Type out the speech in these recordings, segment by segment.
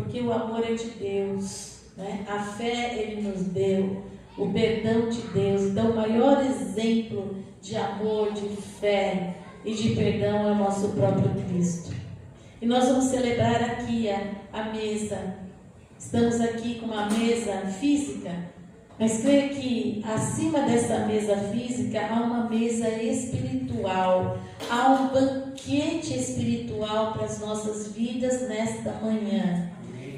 porque o amor é de Deus, né? A fé Ele nos deu, o perdão de Deus. Então o maior exemplo de amor, de fé e de perdão é o nosso próprio Cristo. E nós vamos celebrar aqui a mesa. Estamos aqui com uma mesa física, mas creio que acima dessa mesa física há uma mesa espiritual, há um banquete espiritual para as nossas vidas nesta manhã.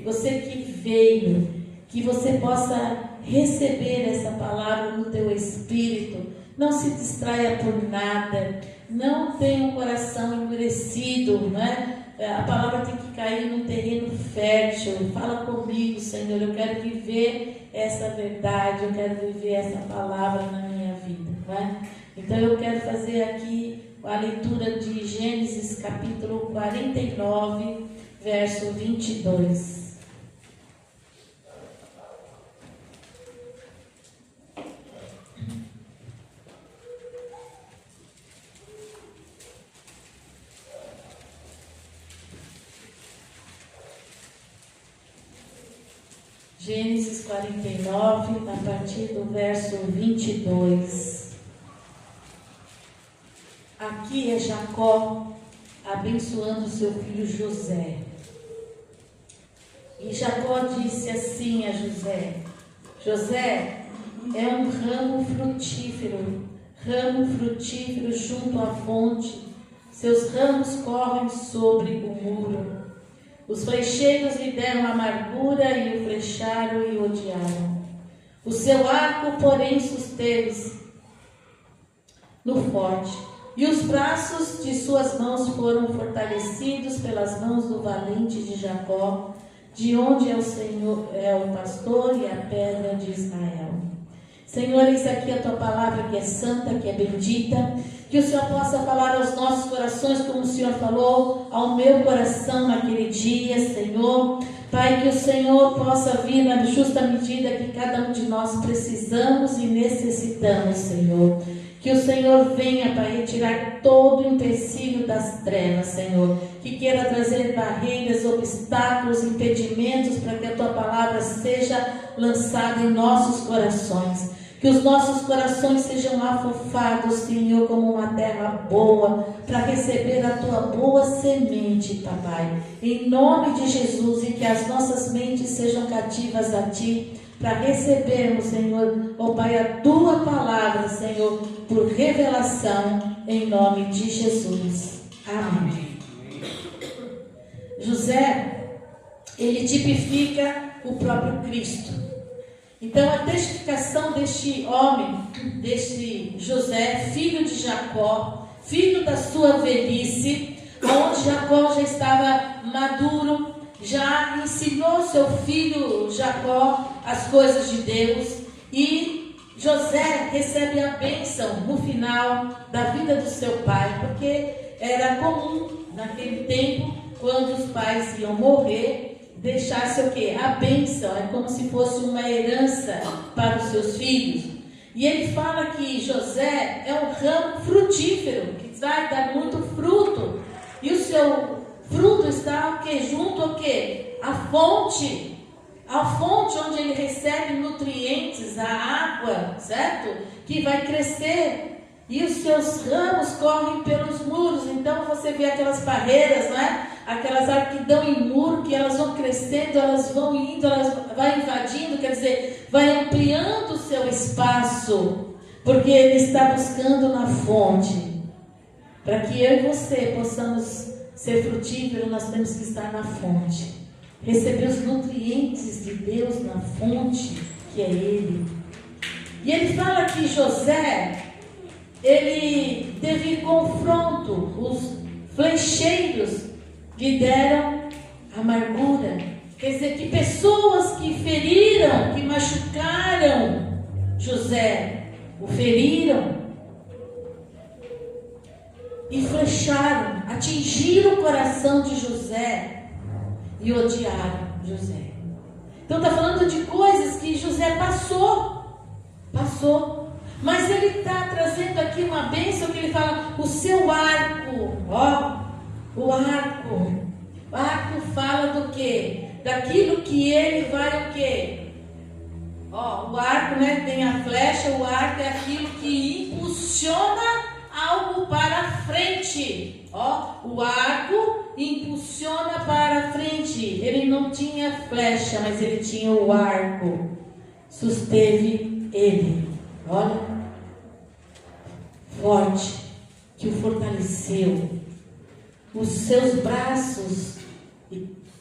Você que veio, que você possa receber essa palavra no teu espírito, não se distraia por nada, não tenha um coração endurecido, né? A palavra tem que cair num terreno fértil. Fala comigo, Senhor, eu quero viver essa verdade, eu quero viver essa palavra na minha vida, né? Então eu quero fazer aqui a leitura de Gênesis capítulo 49, verso 22. Gênesis 49, a partir do verso 22. Aqui é Jacó abençoando seu filho José. E Jacó disse assim a José: José é um ramo frutífero junto à fonte. Seus ramos correm sobre o muro. Os flecheiros lhe deram amargura e o flecharam e o odiaram. O seu arco, porém, susteve-se no forte, e os braços de suas mãos foram fortalecidos pelas mãos do valente de Jacó, de onde é o Senhor, é o pastor e a pedra de Israel. Senhor, eis aqui a tua palavra que é santa, que é bendita, que o Senhor possa falar aos nossos corações como o Senhor falou ao meu coração naquele dia, Senhor. Pai, que o Senhor possa vir na justa medida que cada um de nós precisamos e necessitamos, Senhor. Que o Senhor venha, Pai, retirar todo o empecilho das trevas, Senhor. Que queira trazer barreiras, obstáculos, impedimentos para que a tua palavra seja lançada em nossos corações. Que os nossos corações sejam afofados, Senhor, como uma terra boa, para receber a tua boa semente, Papai. Em nome de Jesus, e que as nossas mentes sejam cativas a Ti, para recebermos, Senhor, ó Pai, a tua palavra, Senhor, por revelação, em nome de Jesus. Amém. José, ele tipifica o próprio Cristo. Então, a testificação deste homem, deste José, filho de Jacó, filho da sua velhice, onde Jacó já estava maduro, já ensinou seu filho Jacó as coisas de Deus, e José recebe a bênção no final da vida do seu pai, porque era comum naquele tempo, quando os pais iam morrer, deixasse o quê? A bênção, é como se fosse uma herança para os seus filhos. E ele fala que José é um ramo frutífero, que vai dar muito fruto. E o seu fruto está o quê? Junto ao quê? A fonte onde ele recebe nutrientes, a água, certo? Que vai crescer. E os seus ramos correm pelos muros. Então você vê aquelas barreiras, não é? Aquelas árvores que dão em muro, que elas vão crescendo, elas vão indo, elas vão invadindo, quer dizer, vai ampliando o seu espaço, porque ele está buscando na fonte. Para que eu e você possamos ser frutíferos, nós temos que estar na fonte, receber os nutrientes de Deus na fonte, que é Ele. E ele fala que José, ele teve confronto, os flecheiros lhe deram amargura. Quer dizer, que pessoas que feriram, que machucaram José, o feriram e flecharam, atingiram o coração de José e odiaram José. Então está falando de coisas que José passou. Mas ele está trazendo aqui uma bênção que ele fala, o seu arco, ó, o arco fala do quê? daquilo que ele vai o quê? Ó, o arco, né, tem a flecha, o arco é aquilo que impulsiona algo para frente. Ó, o arco impulsiona para frente. Ele não tinha flecha, mas ele tinha o arco. Susteve ele. Olha, forte, que o fortaleceu. Os seus braços,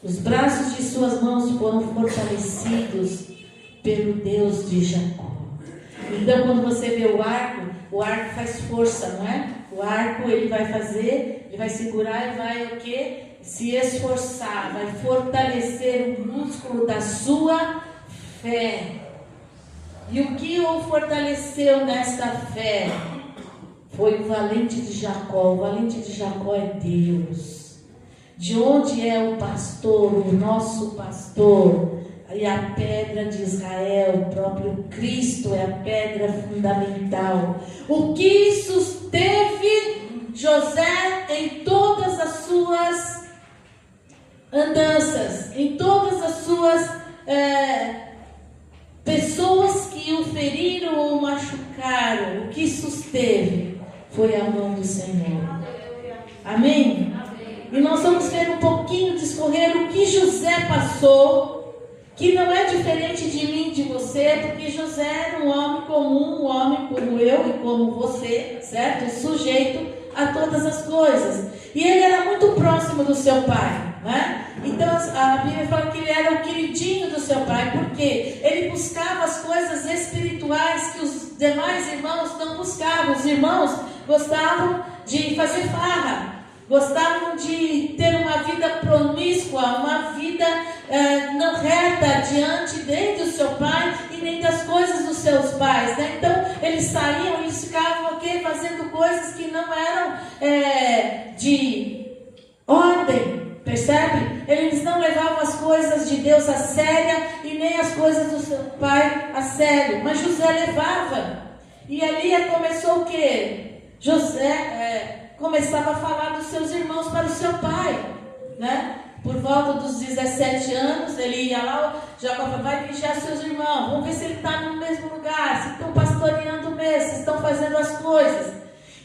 os braços de suas mãos foram fortalecidos pelo Deus de Jacó. Então, quando você vê o arco faz força, não é? O arco ele vai fazer, ele vai segurar e vai o quê? Se esforçar, vai fortalecer o músculo da sua fé. E o que o fortaleceu nesta fé foi o valente de Jacó. O valente de Jacó é Deus. De onde é o pastor, o nosso pastor? E a pedra de Israel, o próprio Cristo é a pedra fundamental. O que susteve José em todas as suas andanças, em todas as suas pessoas que o feriram ou machucaram, o que susteve foi a mão do Senhor. Amém? E nós vamos ver um pouquinho, discorrer o que José passou, que não é diferente de mim e de você, porque José era um homem comum, um homem como eu e como você, certo? Sujeito a todas as coisas. E ele era muito próximo do seu pai, né? Então a Bíblia fala que ele era o queridinho do seu pai, porque ele buscava as coisas espirituais que os demais irmãos não buscavam. Os irmãos gostavam de fazer farra, gostavam de ter uma vida promíscua, uma vida não reta diante nem do seu pai e nem das coisas dos seus pais, né? Então eles saíam, eles ficavam fazendo coisas que não eram de ordem, percebe? Eles não levavam as coisas de Deus a sério e nem as coisas do seu pai a sério, mas José levava. E ali começou o quê? José começava a falar dos seus irmãos para o seu pai, né? Por volta dos 17 anos, ele ia lá, Jacó vai vigiar seus irmãos, vamos ver se ele está no mesmo lugar, se estão pastoreando mesmo, se estão fazendo as coisas.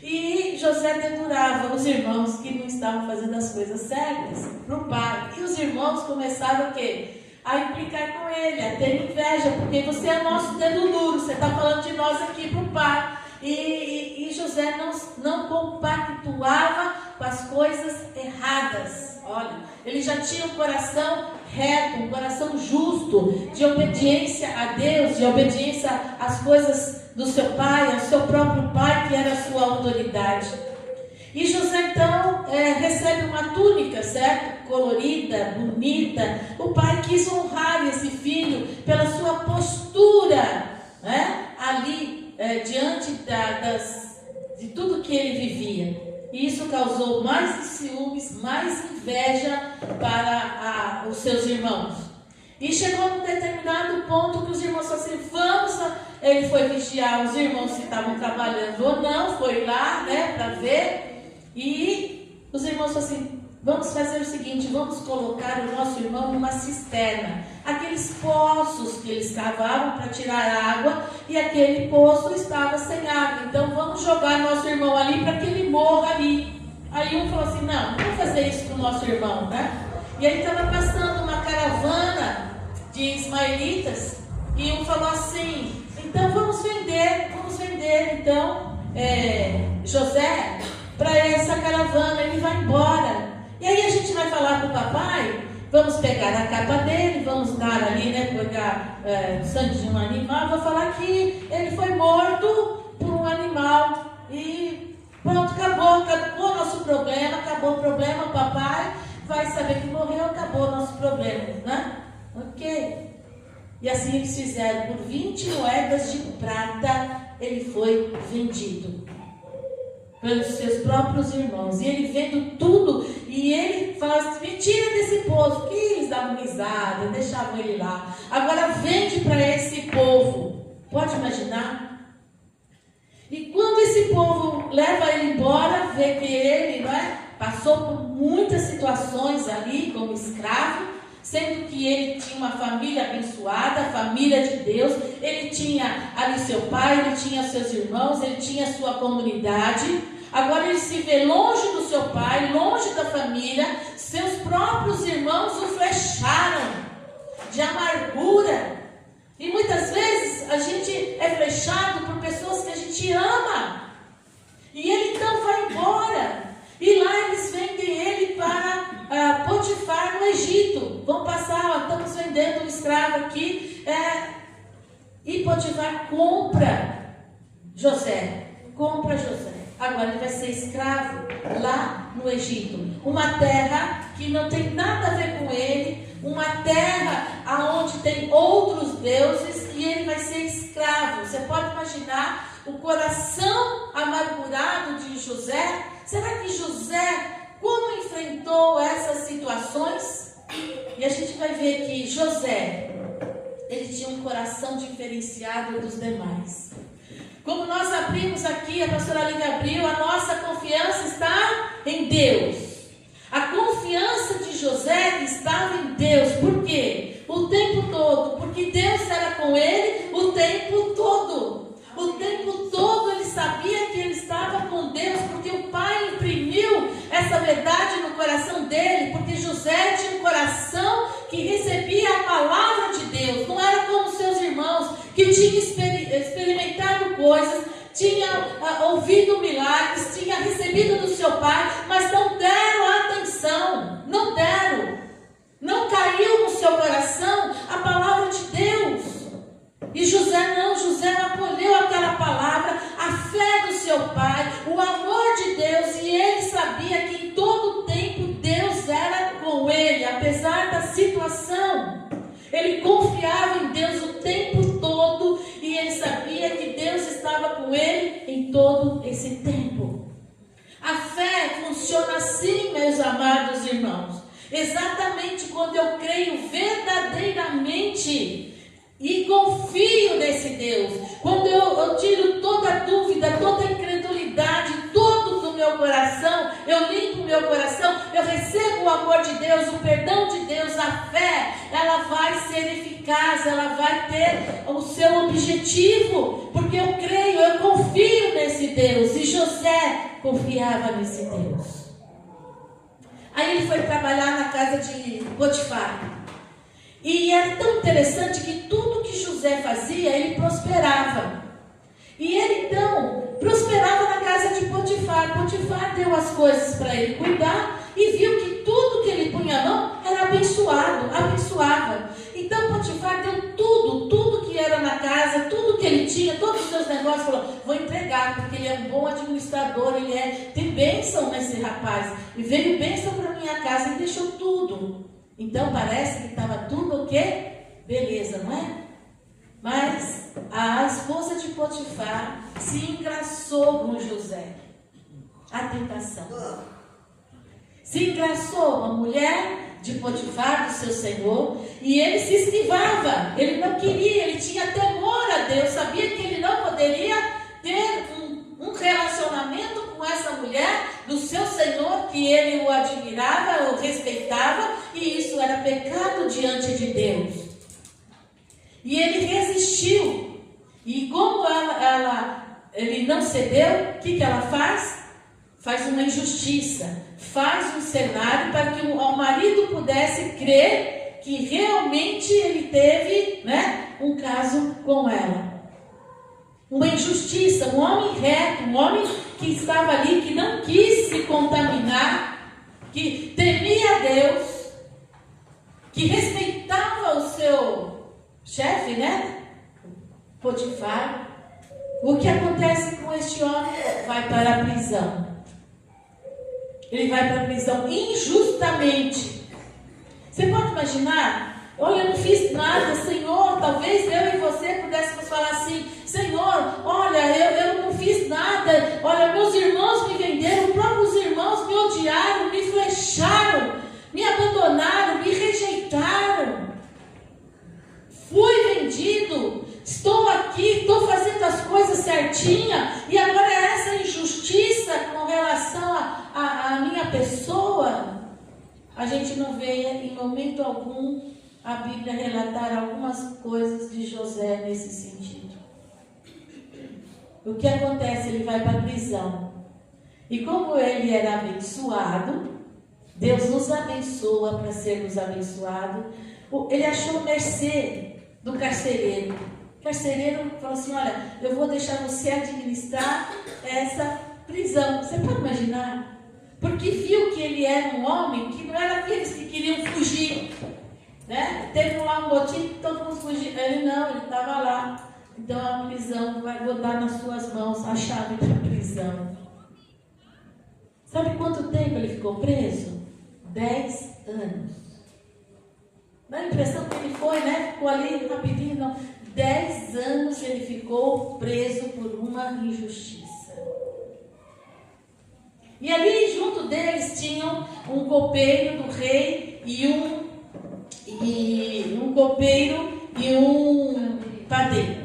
E José dedurava os irmãos que não estavam fazendo as coisas certas para o pai. E os irmãos começaram o quê? A implicar com ele, a ter inveja, porque você é nosso dedo duro, você está falando de nós aqui para o pai. E José não compactuava com as coisas erradas. Olha, ele já tinha um coração reto, um coração justo, de obediência a Deus, de obediência às coisas do seu pai, ao seu próprio pai, que era a sua autoridade. E José então recebe uma túnica, certo? Colorida, bonita. O pai quis honrar esse filho pela sua postura, né? Ali, diante de tudo que ele vivia. E isso causou mais ciúmes, mais inveja para os seus irmãos. E chegou num determinado ponto que os irmãos falaram assim, vamos. Ele foi vigiar os irmãos se estavam trabalhando ou não, foi lá, né, para ver. E os irmãos falaram assim, vamos fazer o seguinte, vamos colocar o nosso irmão numa cisterna. Aqueles poços que eles cavavam para tirar água, e aquele poço estava sem água. Então vamos jogar nosso irmão ali para que ele morra ali. Aí um falou assim, não vamos fazer isso com o nosso irmão, né? E aí estava passando uma caravana de ismaelitas, e um falou assim, então vamos vender então José para essa caravana, ele vai embora. E aí a gente vai falar com o papai, vamos pegar a capa dele, vamos dar ali, né, pegar sangue de um animal, vou falar que ele foi morto por um animal. E pronto, acabou o nosso problema, acabou o problema, o papai vai saber que morreu, acabou o nosso problema, né? Ok. E assim eles fizeram, por 20 moedas de prata, ele foi vendido pelos seus próprios irmãos. E ele vendo tudo, e ele fala assim, me tira desse poço, que eles davam risada, deixavam ele lá. Agora vende para esse povo. Pode imaginar? E quando esse povo leva ele embora, vê que ele, não é, passou por muitas situações ali como escravo, sendo que ele tinha uma família abençoada, a família de Deus, ele tinha ali seu pai, ele tinha seus irmãos, ele tinha sua comunidade. Agora ele se vê longe do seu pai, longe da família, seus próprios irmãos o flecharam de amargura. E muitas vezes a gente é flechado por pessoas que a gente ama. E ele então vai embora. E lá eles vendem ele para Potifar no Egito. Vão passar, estamos vendendo um escravo aqui. E Potifar compra José. Agora ele vai ser escravo lá no Egito. Uma terra que não tem nada a ver com ele. Uma terra onde tem outros deuses. E ele vai ser escravo. Você pode imaginar o coração amargurado de José? Será que José, como enfrentou essas situações? E a gente vai ver que José, ele tinha um coração diferenciado dos demais. Como nós abrimos aqui, a pastora Lívia abriu, a nossa confiança está em Deus. A confiança de José estava em Deus. Por quê? O tempo todo. Porque Deus era com ele o tempo todo. O tempo todo ele sabia que ele estava com Deus, porque o pai imprimiu essa verdade no coração dele, porque José tinha um coração que recebia a palavra de Deus. Não era como seus irmãos, que tinham experimentado coisas, tinham ouvido milagres, tinham recebido do seu pai, mas não deram atenção, não caiu no seu coração a palavra de Deus. E José não, José acolheu aquela palavra, a fé do seu pai, o amor de Deus, e ele sabia que em todo o tempo Deus era com ele, apesar da situação. Ele confiava em Deus o tempo todo, e ele sabia que Deus estava com ele em todo esse tempo. A fé funciona assim, meus amados irmãos, exatamente quando eu creio verdadeiramente e confio nesse Deus. Quando eu tiro toda a dúvida, toda a incredulidade, todo do meu coração, eu limpo o meu coração, eu recebo o amor de Deus, o perdão de Deus, a fé, ela vai ser eficaz, ela vai ter o seu objetivo, porque eu creio, eu confio nesse Deus. E José confiava nesse Deus. Aí ele foi trabalhar na casa de Potifar. E era tão interessante que tudo que José fazia, ele prosperava. E ele então prosperava na casa de Potifar. Potifar deu as coisas para ele cuidar e viu que tudo que ele punha a mão era abençoava. Então Potifar deu tudo que era na casa, tudo que ele tinha, todos os seus negócios, falou: vou entregar, porque ele é um bom administrador, tem bênção nesse rapaz. E veio bênção para minha casa e deixou tudo. Então parece que estava tudo o quê? Beleza, não é? Mas a esposa de Potifar se engraçou com José. A tentação. Se engraçou a mulher de Potifar, do seu senhor, e ele se esquivava. Ele não queria, ele tinha temor a Deus, sabia que ele não poderia ter um relacionamento com essa mulher do seu senhor, que ele o admirava, o respeitava, e isso era pecado diante de Deus. E ele resistiu. E como ele não cedeu, o que ela faz? Faz uma injustiça, faz um cenário para que o marido pudesse crer que realmente ele teve, um caso com ela. Uma injustiça, um homem reto, um homem que estava ali, que não quis se contaminar, que temia Deus, que respeitava o seu chefe, Potifar. O que acontece com este homem? Vai para a prisão. Ele vai para a prisão injustamente. Você pode imaginar? Olha, eu não fiz nada, Senhor. Talvez eu e você pudéssemos falar assim: Senhor, olha, eu não fiz nada. Olha, meus irmãos me venderam, próprios irmãos me odiaram, me flecharam, me abandonaram, me rejeitaram. Fui vendido, estou aqui, estou fazendo as coisas certinha, e agora é essa injustiça com relação à minha pessoa. a gente não vê em momento algum a Bíblia relatar algumas coisas de José nesse sentido. O que acontece? Ele vai para a prisão. E como ele era abençoado, Deus nos abençoa para sermos abençoados. Ele achou mercê do carcereiro. O carcereiro falou assim: olha, eu vou deixar você administrar essa prisão. Você pode imaginar? Porque viu que ele era um homem que não era aqueles que queriam fugir, né? Teve lá um motim que todo mundo fugiu. Ele não, ele estava lá. Então a prisão vai botar nas suas mãos a chave da prisão. Sabe quanto tempo ele ficou preso? 10 anos. Dá a impressão que ele foi, né? Ficou ali rapidinho, não. 10 anos ele ficou preso por uma injustiça. E ali junto deles tinham um copeiro do rei e um copeiro e um padeiro.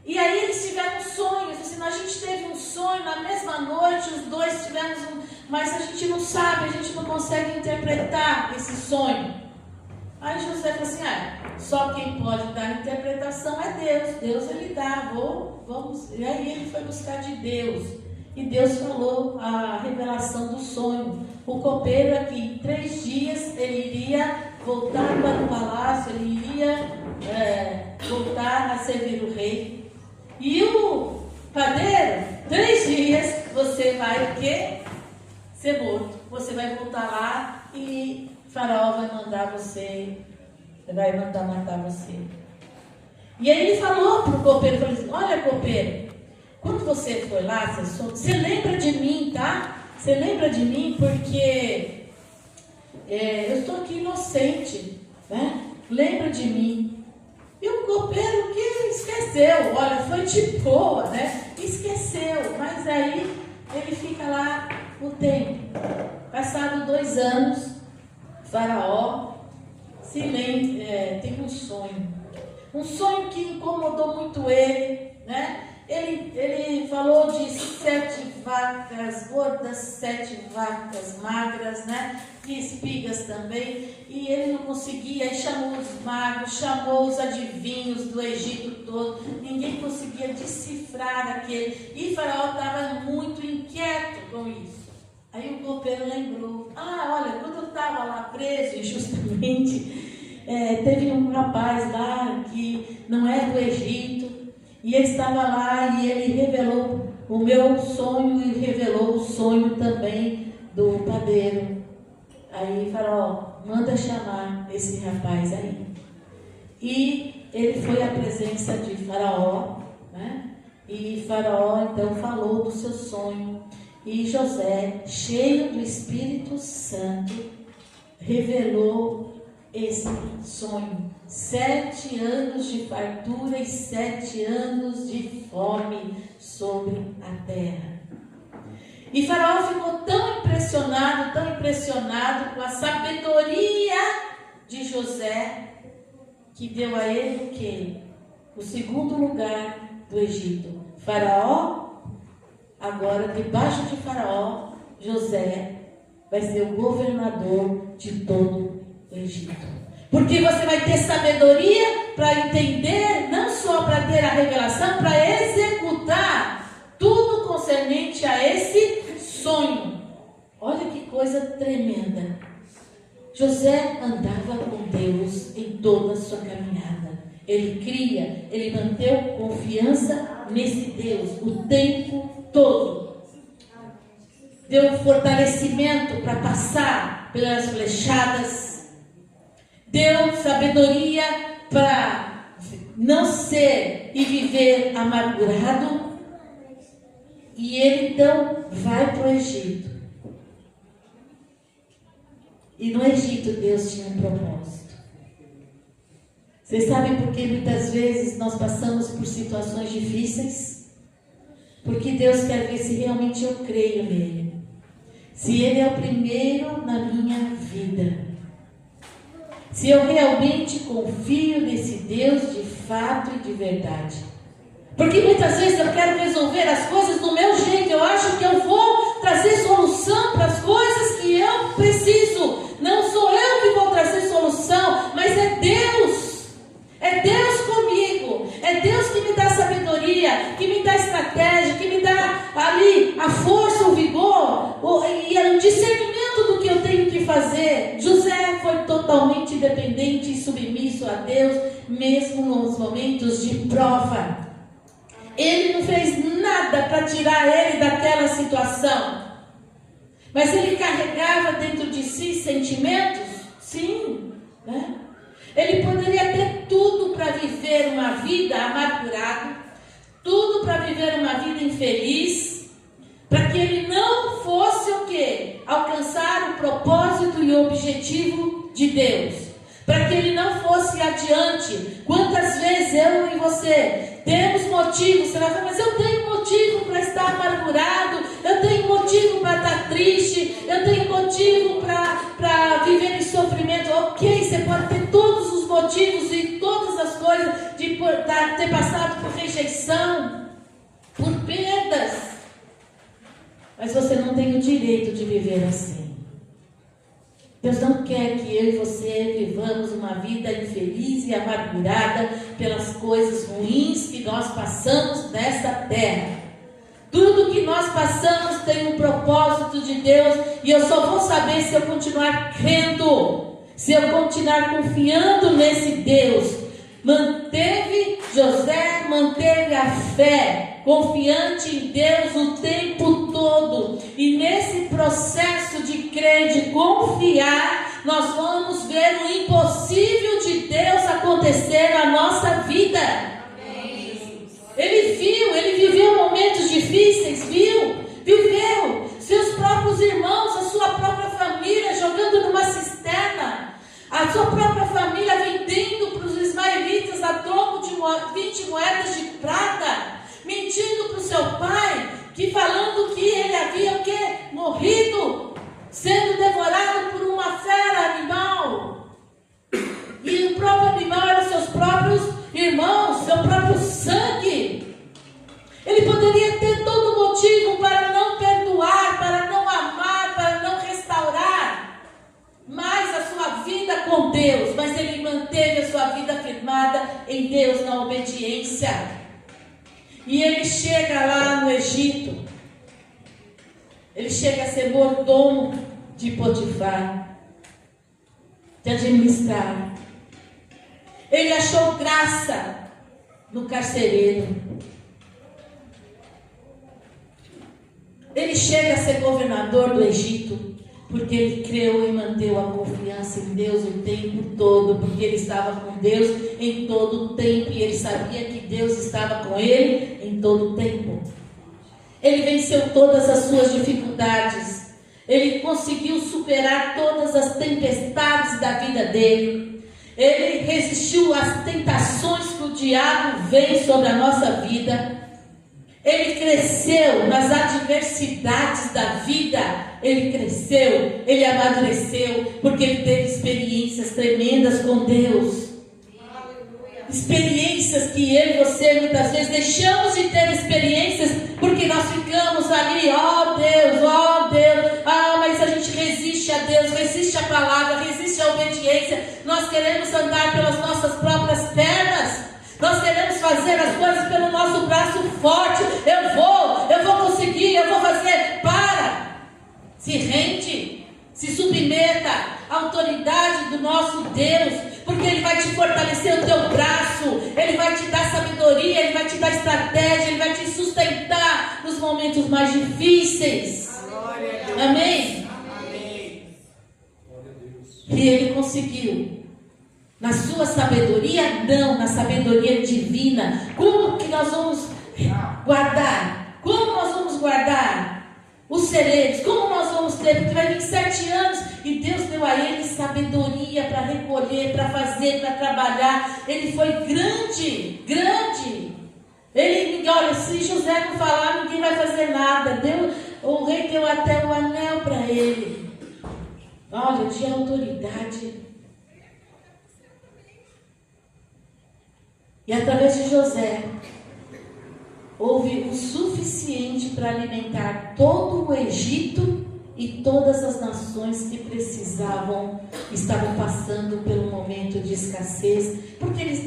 E aí eles tiveram sonhos, assim, a gente teve um sonho na mesma noite, os dois tivemos mas a gente não sabe, a gente não consegue interpretar esse sonho. Aí José falou assim: só quem pode dar interpretação é Deus. Deus ele dá, vamos. E aí ele foi buscar de Deus. E Deus falou a revelação do sonho. O copeiro aqui, em 3 dias, ele iria voltar para o palácio, ele iria voltar a servir o rei. E o padeiro, 3 dias, você vai o quê? Ser morto. Você vai voltar lá e Faraó vai mandar vai mandar matar você. E aí ele falou para o copeiro, falou assim: olha, copeiro, quando você foi lá, você lembra de mim, tá? Você lembra de mim porque eu estou aqui inocente, né? Lembra de mim. E o copeiro que esqueceu, olha, foi de boa, né? Esqueceu, mas aí ele fica lá o tempo. Passado 2 anos, Faraó tem um sonho que incomodou muito ele, né? Ele falou de 7 vacas gordas, 7 vacas magras, né? E espigas também. E ele não conseguia, aí chamou os magos, chamou os adivinhos do Egito todo. Ninguém conseguia decifrar aquele. E Faraó estava muito inquieto com isso. Aí o copeiro lembrou: olha, quando eu estava lá preso injustamente, teve um rapaz lá que não é do Egito. E ele estava lá e ele revelou o meu sonho e revelou o sonho também do padeiro. Aí Faraó, manda chamar esse rapaz aí. E ele foi à presença de Faraó, né? E Faraó então falou do seu sonho. E José, cheio do Espírito Santo, revelou esse sonho. 7 anos de fartura e 7 anos de fome sobre a terra. E Faraó ficou tão impressionado com a sabedoria de José, que deu a ele o quê? O 2º lugar do Egito. Faraó, agora debaixo de Faraó, José vai ser o governador de todo o Egito. Porque você vai ter sabedoria para entender, não só para ter a revelação, para executar tudo concernente a esse sonho. Olha que coisa tremenda. José andava com Deus em toda a sua caminhada. Ele cria, ele manteve confiança nesse Deus o tempo todo. Deu fortalecimento para passar pelas flechadas. Deu sabedoria para não ser e viver amargurado. E ele então vai para o Egito. E no Egito Deus tinha um propósito. Vocês sabem por que muitas vezes nós passamos por situações difíceis? Porque Deus quer ver se realmente eu creio nele. Se ele é o primeiro na minha vida. Se eu realmente confio nesse Deus de fato e de verdade. Porque muitas vezes eu quero resolver as coisas do meu jeito. Eu acho que eu vou trazer solução para as coisas que eu preciso. Não sou eu que vou trazer solução, mas é Deus. É Deus comigo. É Deus que me dá sabedoria, que me dá estratégia, que me dá ali a força, o vigor e o discernimento do que eu tenho que fazer. José foi totalmente dependente e submisso a Deus, mesmo nos momentos de prova. Ele não fez nada para tirar ele daquela situação. Mas ele carregava dentro de si sentimentos? Sim, né? Ele poderia ter tudo para viver uma vida amargurada, tudo para viver uma vida infeliz, para que ele não fosse o quê? Alcançar o propósito e o objetivo de Deus. Para que ele não fosse adiante. Quantas vezes eu e você temos motivos, você vai falar, mas eu tenho motivo para estar amargurado, eu tenho motivo para estar triste, eu tenho motivo para viver em sofrimento. Ok, você pode ter todos os motivos e todas as coisas de ter passado por rejeição, por perdas, mas você não tem o direito de viver assim. Deus não quer que eu e você vivamos uma vida infeliz e amargurada pelas coisas ruins que nós passamos nesta terra. Tudo que nós passamos tem um propósito de Deus, e eu só vou saber se eu continuar crendo, se eu continuar confiando nesse Deus. José manteve a fé, confiante em Deus o tempo todo. E nesse processo de crer, de confiar, nós vamos ver o impossível de Deus acontecer na nossa vida. Ele viveu momentos difíceis, viveu seus próprios irmãos, a sua própria família jogando numa cisterna, a sua própria família vendendo para os ismaelitas a troco de 20 moedas de prata, mentindo para o seu pai, falando que ele havia morrido, sendo devorado por uma fera animal, e o próprio animal eram seus próprios irmãos, seu próprio sangue. Ele poderia ter todo motivo para não perdoar, para não amar, para não restaurar mais a sua vida com Deus, mas ele manteve a sua vida firmada em Deus, na obediência. E ele chega lá no Egito, ele chega a ser mordomo de Potifar, de administrar. Ele achou graça no carcereiro. Ele chega a ser governador do Egito, porque ele creu e manteve a confiança em Deus o tempo todo, porque ele estava com Deus em todo o tempo, e ele sabia que Deus estava com ele em todo o tempo. Ele venceu todas as suas dificuldades, ele conseguiu superar todas as tempestades da vida dele, ele resistiu às tentações que o diabo vem sobre a nossa vida. Ele cresceu nas adversidades da vida, ele cresceu, ele amadureceu, porque ele teve experiências tremendas com Deus. Experiências que eu e você muitas vezes deixamos de ter experiências, porque nós ficamos ali, ó Deus, mas a gente resiste a Deus, resiste à palavra, resiste à obediência. Nós queremos andar pelas nossas próprias pernas. Nós queremos fazer as coisas pelo nosso braço forte. Eu vou conseguir, eu vou fazer. Se rende, se submeta à autoridade do nosso Deus, porque Ele vai te fortalecer o teu braço, Ele vai te dar sabedoria, Ele vai te dar estratégia, Ele vai te sustentar nos momentos mais difíceis. Amém? Amém. E ele conseguiu. Na sua sabedoria, não, na sabedoria divina. Como que nós vamos guardar? Como nós vamos guardar os celeiros? Como nós vamos ter? Porque vai vir 7 anos e Deus deu a ele sabedoria para recolher, para fazer, para trabalhar. Ele foi grande. Olha, se José não falar, ninguém vai fazer nada. O rei deu até o anel para ele. Olha, de autoridade. E através de José, houve o suficiente para alimentar todo o Egito e todas as nações que precisavam estavam passando pelo momento de escassez, porque eles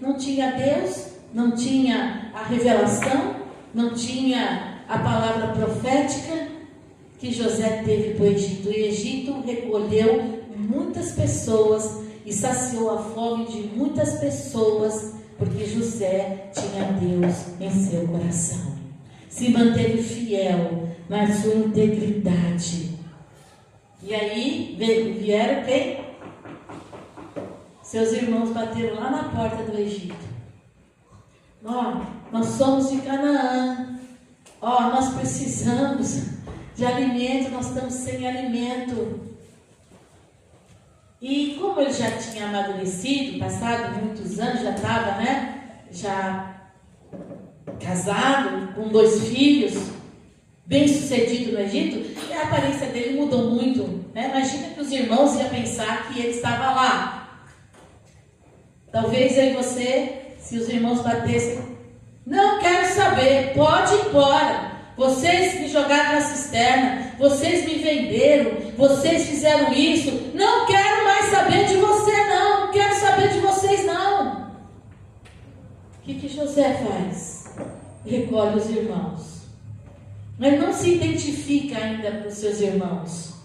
não tinham Deus, não tinha a revelação, não tinha a palavra profética que José teve para o Egito. O Egito recolheu muitas pessoas e saciou a fome de muitas pessoas, porque José tinha Deus em seu coração. Se manteve fiel na sua integridade. E aí vieram quem? Seus irmãos bateram lá na porta do Egito. Nós somos de Canaã. Nós precisamos de alimento, nós estamos sem alimento. E como ele já tinha amadurecido, passado muitos anos, já estava, já casado, com 2 filhos, bem sucedido no Egito, e a aparência dele mudou muito, Imagina que os irmãos iam pensar que ele estava lá. Talvez eu e você, se os irmãos batessem, não quero saber, pode ir embora. Vocês me jogaram na cisterna, vocês me venderam, vocês fizeram isso, não quero mais saber de você não quero saber de vocês não. O que José faz? Recolhe os irmãos, mas não se identifica ainda com os seus irmãos,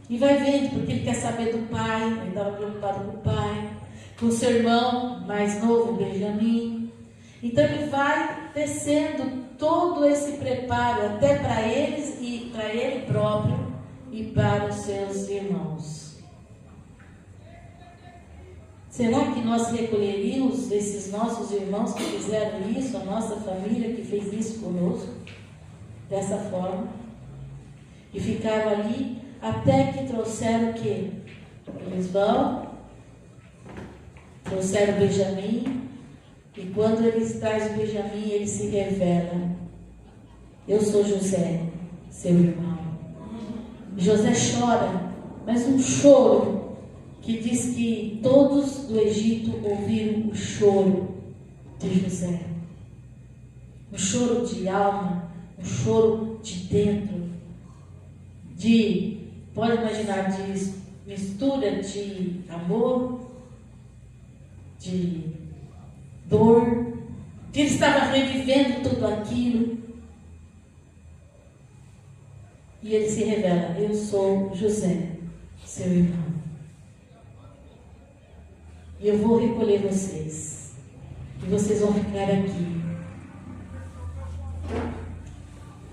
e vai vendo, porque ele quer saber do pai, ele estava preocupado com o pai, com o seu irmão mais novo, Benjamim. Então ele vai tecendo todo esse preparo até para eles e para ele próprio e para os seus irmãos. Será que nós recolheríamos esses nossos irmãos que fizeram isso, a nossa família que fez isso conosco, dessa forma? E ficaram ali até que trouxeram o quê? Eles trouxeram Benjamim. E quando eles trazem Benjamim, ele se revela: eu sou José, seu irmão. José chora, mas um choro que diz que todos do Egito ouviram o choro de José. Um choro de alma, um choro de dentro, pode imaginar, de mistura de amor, de dor, que ele estava revivendo tudo aquilo. E ele se revela: eu sou José, seu irmão. E eu vou recolher vocês. E vocês vão ficar aqui.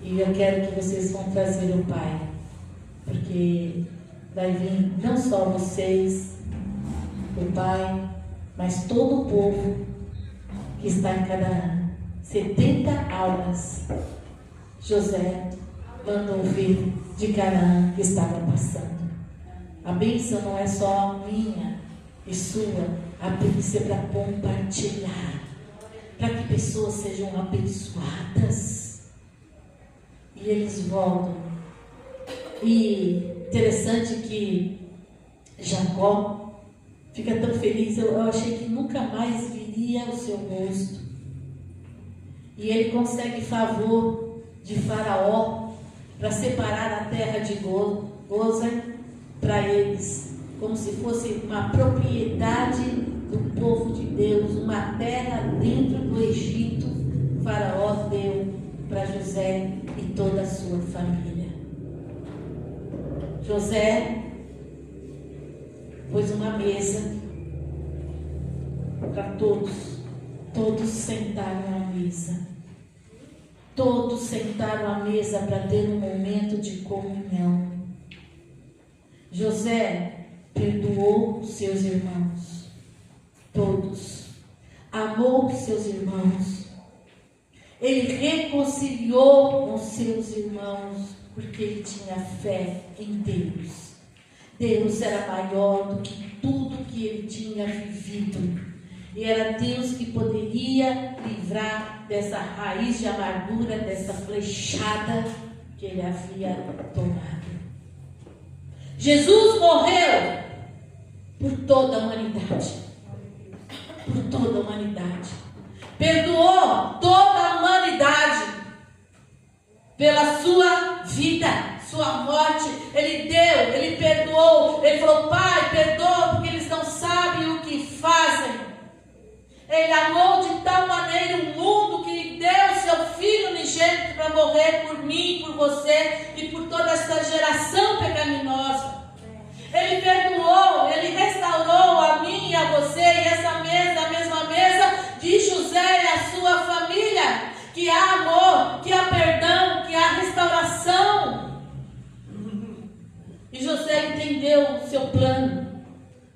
E eu quero que vocês vão trazer o pai. Porque vai vir não só vocês, o pai, mas todo o povo que está em Canaã. 70 almas José mandou ouvir de Canaã que estava passando. A bênção não é só minha e sua, a bênção é para compartilhar, para que pessoas sejam abençoadas. E eles voltam. E interessante que Jacó fica tão feliz. Eu achei que nunca mais viria o seu rosto. E ele consegue favor de Faraó para separar a terra de Gozan para eles, como se fosse uma propriedade do povo de Deus, uma terra dentro do Egito. Faraó deu para José e toda a sua família. José pôs uma mesa para todos sentaram à mesa. Todos sentaram à mesa para ter um momento de comunhão. José perdoou seus irmãos, todos. Amou seus irmãos. Ele reconciliou com seus irmãos, porque ele tinha fé em Deus. Deus era maior do que tudo que ele tinha vivido. E era Deus que poderia livrar dessa raiz de amargura, dessa flechada que ele havia tomado. Jesus morreu por toda a humanidade. Por toda a humanidade. Perdoou toda a humanidade pela sua vida, sua morte. Ele deu, ele perdoou. Ele falou: Pai, perdoa porque eles não sabem o que fazem. Ele amou de tal maneira o mundo que deu seu Filho unigênito para morrer por mim, por você e por toda essa geração pecaminosa. Ele perdoou, ele restaurou a mim e a você, e essa mesa, a mesma mesa de José e a sua família, que há amor, que há perdão, que há restauração. E José entendeu o seu plano.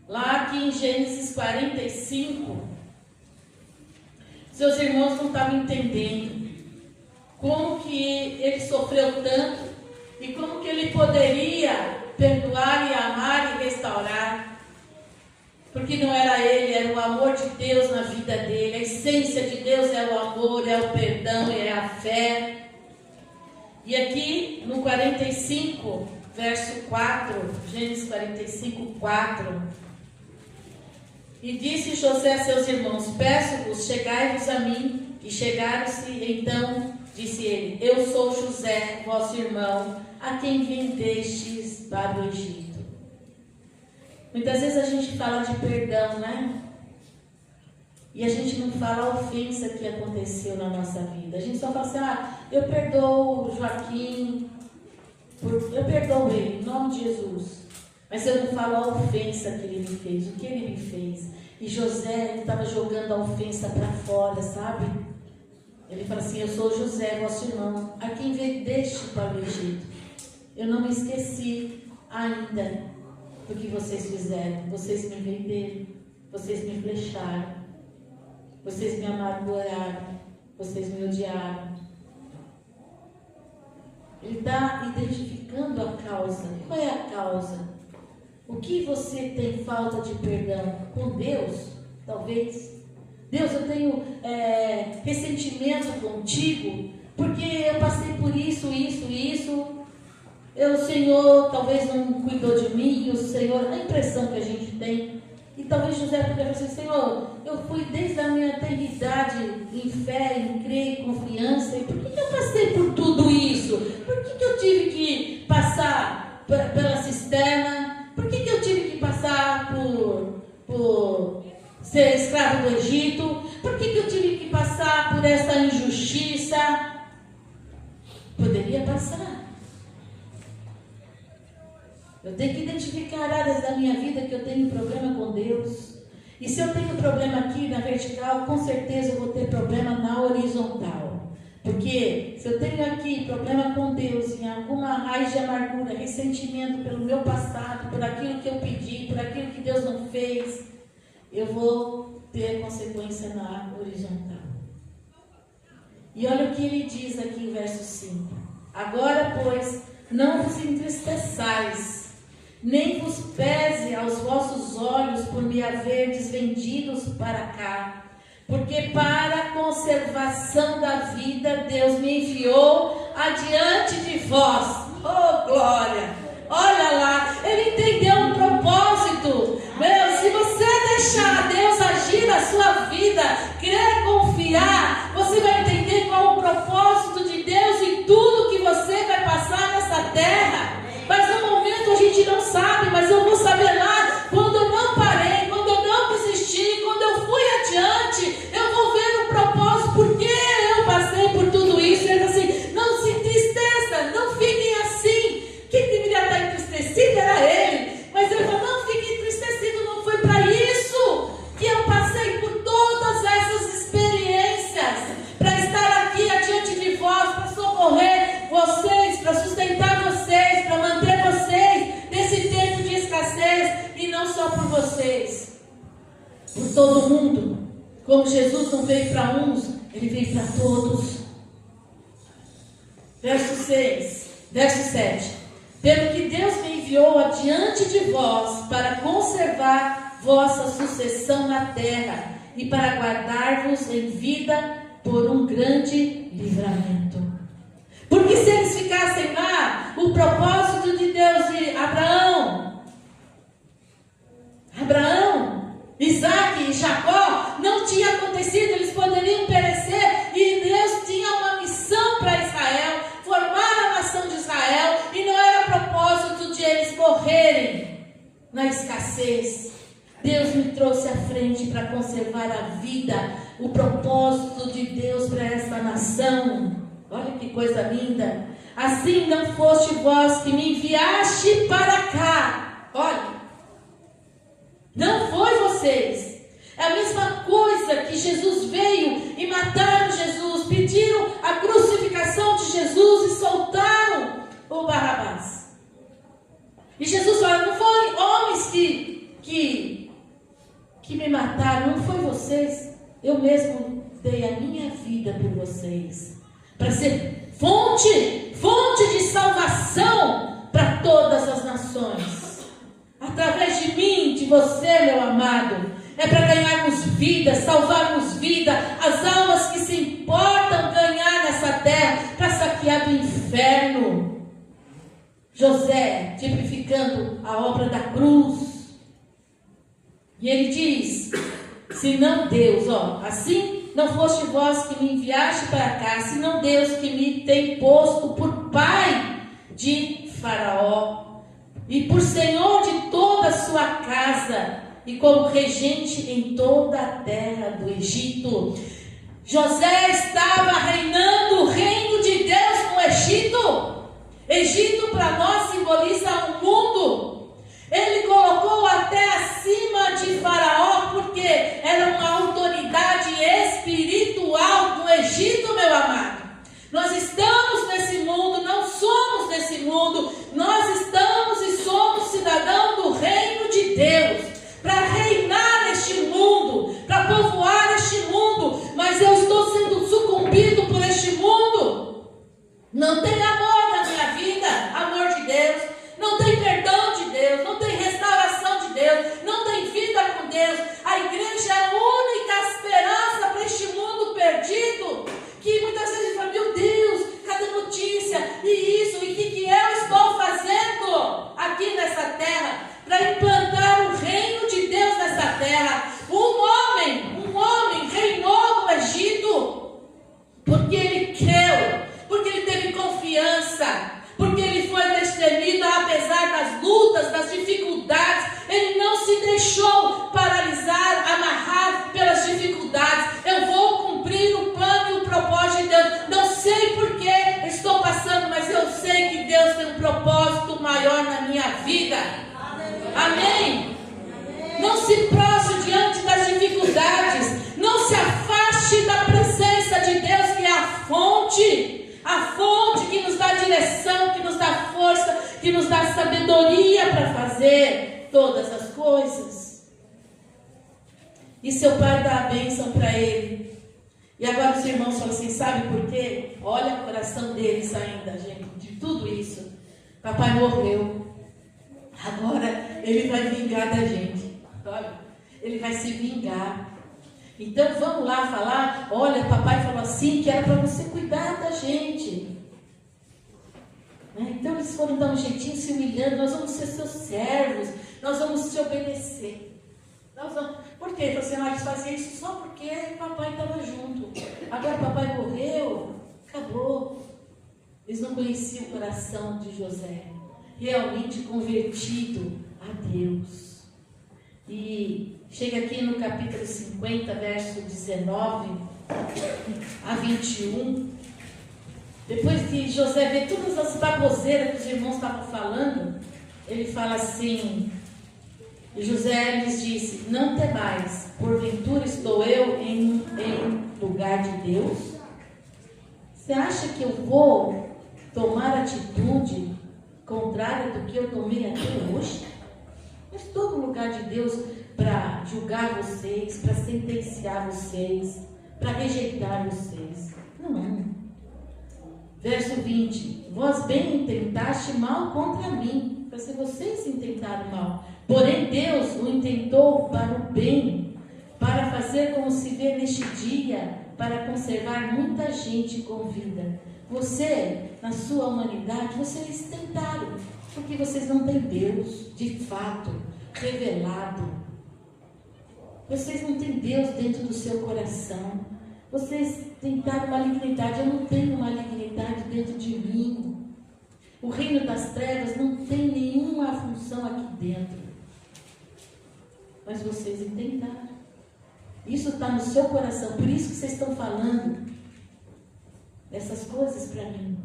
Lá aqui em Gênesis 45, seus irmãos não estavam entendendo como que ele sofreu tanto e como que ele poderia perdoar e amar e restaurar, porque não era ele, era o amor de Deus na vida dele. A essência de Deus é o amor, é o perdão, é a fé. E aqui no 45, verso 4, Gênesis 45, 4, e disse José a seus irmãos: peço-vos, chegai-vos a mim. E chegaram-se, então disse ele: eu sou José, vosso irmão, a quem vendestes para o Egito. Muitas vezes a gente fala de perdão, né? E a gente não fala a ofensa que aconteceu na nossa vida. A gente só fala assim: eu perdoo o Joaquim, eu perdoo ele, em nome de Jesus. Mas eu não falo a ofensa que ele me fez, o que ele me fez. E José estava jogando a ofensa para fora, sabe? Ele fala assim: eu sou José, vosso irmão, a quem vendeste para o Egito. Eu não me esqueci ainda do que vocês fizeram. Vocês me venderam, vocês me flecharam, vocês me amarguraram, vocês me odiaram. Ele está identificando a causa. Qual é a causa? O que você tem falta de perdão? Com Deus? Talvez. Deus, eu tenho ressentimento contigo, porque eu passei por isso. O Senhor talvez não cuidou de mim, o Senhor, a impressão que a gente tem. E talvez José poderia dizer: Senhor, eu fui desde a minha eternidade em fé, em crer, em confiança. E por que eu passei por tudo isso? Por que eu tive que passar pela cisterna? Por que eu tive que passar por ser escravo do Egito? Por que eu tive que passar por essa injustiça? Poderia passar. Eu tenho que identificar áreas da minha vida que eu tenho problema com Deus. E se eu tenho problema aqui na vertical, com certeza eu vou ter problema na horizontal. Porque se eu tenho aqui problema com Deus, em alguma raiz de amargura, ressentimento pelo meu passado, por aquilo que eu pedi, por aquilo que Deus não fez, eu vou ter consequência na horizontal. E olha o que ele diz aqui em verso 5. Agora, pois, não vos entristeçais, nem vos pese aos vossos olhos por me haverdes vendidos para cá. Porque para a conservação da vida, Deus me enviou adiante de vós. Oh, glória! Olha lá, ele entendeu o propósito. Meu, se você deixar Deus agir na sua vida, crer, confiar, você vai entender qual é o propósito de Deus em tudo que você vai passar nessa terra. Mas no momento a gente não sabe, mas eu vou saber lá, quando eu não parei, quando eu não desisti, quando eu fui adiante, eu vou ver o propósito, porque eu passei por tudo isso. Ele diz assim: não se entristeça, não fiquem assim. Quem deveria estar entristecido era ele, mas ele falou: não fiquem entristecidos, não foi para isso que eu passei por todas essas experiências, para estar aqui adiante de vós, para socorrer vocês, para sustentar vocês, para manter vocês nesse tempo de escassez, e não só por vocês, por todo mundo. Como Jesus não veio para uns, ele veio para todos. Verso 7. Pelo que Deus me enviou adiante de vós para conservar vossa sucessão na terra e para guardar-vos em vida por um grande livramento. Porque se eles ficassem lá, o propósito de Deus de Abraão, Isaac e Jacó não tinha acontecido, eles poderiam perecer, e Deus tinha uma missão para Israel, formar a nação de Israel. escassez. Deus me trouxe à frente para conservar a vida, o propósito de Deus para esta nação. Olha que coisa linda. Assim não foste vós que me enviaste para cá. Olha, não foi vocês. É a mesma coisa que Jesus veio e mataram Jesus, pediram a crucificação de Jesus e soltaram o Barrabás. E Jesus fala, não foram homens que me mataram, não foi vocês. Eu mesmo dei a minha vida por vocês, para ser fonte de salvação para todas as nações. Através de mim, de você, meu amado, é para ganharmos vida, salvarmos vida, as almas que se importam ganhar nessa terra, para saquear do inferno. José, tipificando a obra da cruz. E ele diz, se não Deus, assim não foste vós que me enviaste para cá, senão Deus que me tem posto por pai de Faraó, e por senhor de toda a sua casa, e como regente em toda a terra do Egito. José estava reinando o reino de Deus no Egito. Egito para nós simboliza o mundo. Ele colocou até acima de Faraó, porque era uma autoridade espiritual no Egito, meu amado. Nós estamos nesse mundo, não somos desse mundo. Nós estamos e somos cidadãos do reino de Deus, para reinar neste mundo, para povoar este mundo. Mas eu estou sendo sucumbido por este mundo. Não tem amor na minha vida, amor de Deus. Não tem perdão de Deus, não tem restauração de Deus, não tem vida com Deus. A igreja é a única esperança para este mundo perdido, que muitas vezes fala, meu Deus, cadê notícia? E isso, e o que eu estou fazendo aqui nessa terra, para implantar o reino de Deus nessa terra? Um homem reinou no Egito, porque ele creu, porque ele teve confiança, porque ele foi destemido apesar das lutas, das dificuldades. Ele não se deixou paralisar, amarrar pelas dificuldades. Eu vou cumprir o plano e o propósito de Deus. Não sei por que estou passando, mas eu sei que Deus tem um propósito maior na minha vida. Amém? Não se prostre diante das dificuldades. Não se afaste da presença de Deus, que é a fonte que nos dá direção, que nos dá força, que nos dá sabedoria para fazer todas as coisas. E seu pai dá a bênção para ele. E agora os irmãos falam assim, sabe por quê? Olha o coração deles ainda, gente, de tudo isso. Papai morreu. Agora ele vai vingar da gente. Olha, ele vai se vingar. Então vamos lá falar, olha, papai falou assim, que era para você cuidar da gente. Então eles foram dar um jeitinho, se humilhando, nós vamos ser seus servos, nós vamos te obedecer. Por quê? Você eles faziam isso só porque papai estava junto. Agora papai morreu, acabou. Eles não conheciam o coração de José, realmente convertido a Deus. E chega aqui no capítulo 50, verso 19 a 21. Depois que José vê todas as baboseiras que os irmãos estavam falando, ele fala assim, e José lhes disse, não temais, porventura estou eu em lugar de Deus? Você acha que eu vou tomar atitude contrária do que eu tomei até hoje? Eu estou no lugar de Deus para julgar vocês, para sentenciar vocês, para rejeitar vocês. Não. Verso 20. Vós bem intentaste mal contra mim. Para ser vocês intentaram mal. Porém Deus o intentou para o bem, para fazer como se vê neste dia, para conservar muita gente com vida. Você, na sua humanidade, vocês tentaram, porque vocês não têm Deus, de fato, revelado. Vocês não têm Deus dentro do seu coração. Vocês tentaram malignidade. Eu não tenho malignidade dentro de mim. O reino das trevas não tem nenhuma função aqui dentro. mas vocês intentaram. Isso está no seu coração, por isso que vocês estão falando essas coisas para mim.